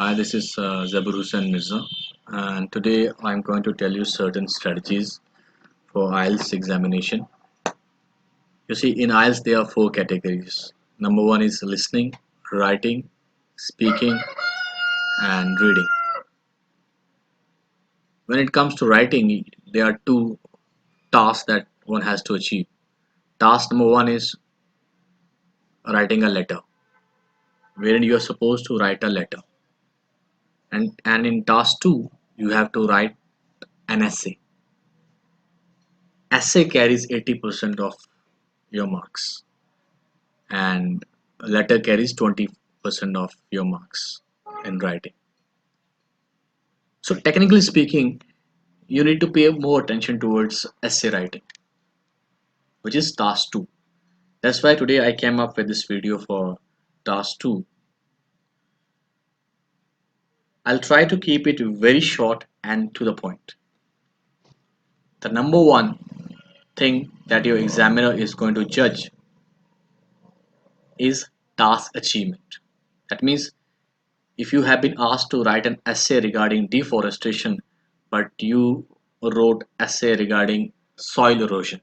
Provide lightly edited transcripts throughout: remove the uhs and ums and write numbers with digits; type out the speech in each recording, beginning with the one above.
Hi, this is Zabur Hussain Mirza, and today I'm going to tell you certain strategies for IELTS examination. You see, in IELTS, there are four categories. Number one is listening, writing, speaking, and reading. When it comes to writing, there are two tasks that one has to achieve. Task number one is writing a letter, wherein you are supposed to write a letter, and in task two, you have to write an essay. Essay carries 80% of your marks and letter carries 20% of your marks in writing. So technically speaking, you need to pay more attention towards essay writing, which is task 2. That's why today I came up with this video for task 2. I'll try to keep it very short and to the point. The number one thing that your examiner is going to judge is task achievement. That means if you have been asked to write an essay regarding deforestation, but you wrote essay regarding soil erosion,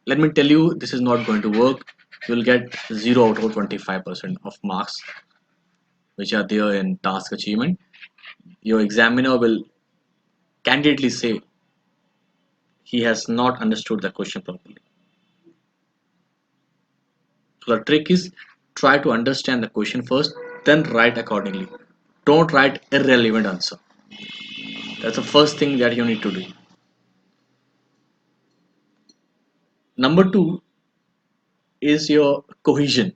let me tell you, this is not going to work. You'll get 0 out of 25% of marks which are there in task achievement. Your examiner will candidly say he has not understood the question properly. So the trick is, try to understand the question first, then write accordingly. Don't write irrelevant answer. That's the first thing that you need to do. Number two is your cohesion.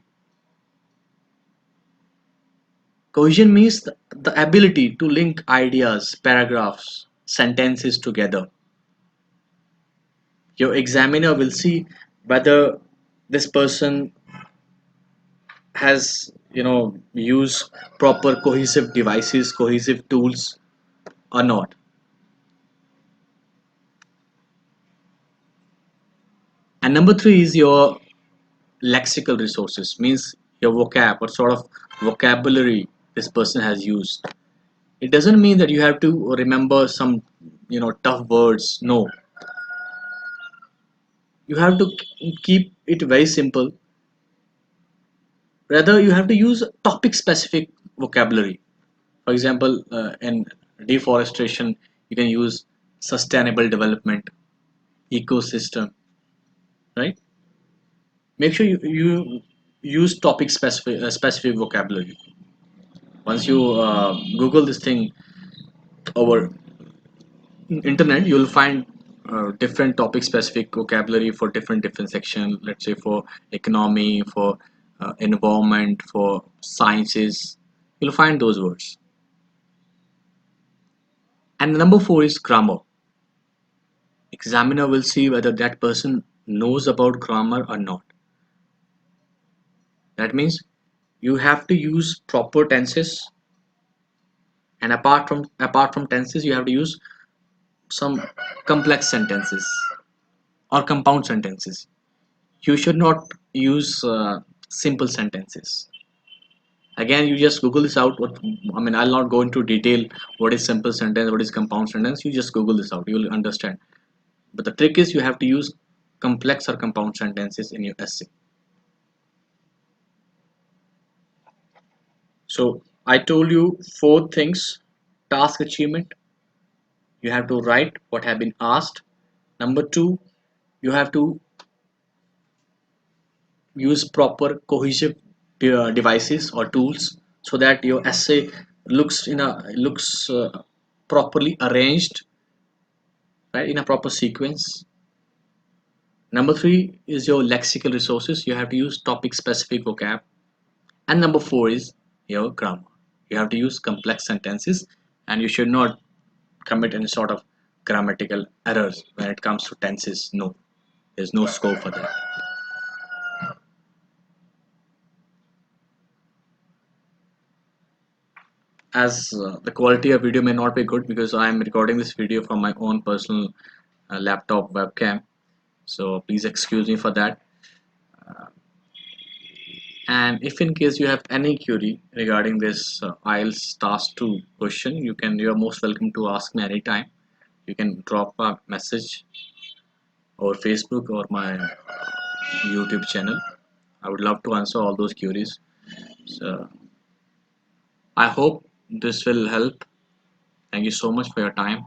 Cohesion means the ability to link ideas, paragraphs, sentences together. Your examiner will see whether this person has, used proper cohesive devices, cohesive tools or not. And number three is your lexical resources, means your vocab, what sort of vocabulary this person has used. It doesn't mean that you have to remember some tough words. No, you have to keep it very simple. Rather, you have to use topic specific vocabulary. For example, in deforestation, you can use sustainable development, ecosystem, right? Make sure you use topic specific vocabulary. Once you Google this thing over internet, you'll find different topic specific vocabulary for different section. Let's say for economy, for environment, for sciences, you'll find those words. And number four is grammar. Examiner will see whether that person knows about grammar or not. That means you have to use proper tenses, and apart from tenses, you have to use some complex sentences or compound sentences. You should not use simple sentences. Again, you just Google this out. I'll not go into detail what is simple sentence, what is compound sentence. You just Google this out. You will understand. But the trick is you have to use complex or compound sentences in your essay. So I told you four things. Task achievement, you have to write what have been asked. Number two, you have to use proper cohesive devices or tools so that your essay looks properly arranged, right, in a proper sequence. Number three is your lexical resources. You have to use topic specific vocab. And number four is your grammar. You have to use complex sentences, and you should not commit any sort of grammatical errors when it comes to tenses. No, there's no scope for that. As the quality of video may not be good because I am recording this video from my own personal laptop webcam, so please excuse me for that. And if in case you have any query regarding this IELTS task 2 question, you are most welcome to ask me anytime. You can drop a message or Facebook or my YouTube channel. I would love to answer all those queries. So I hope this will help. Thank you so much for your time.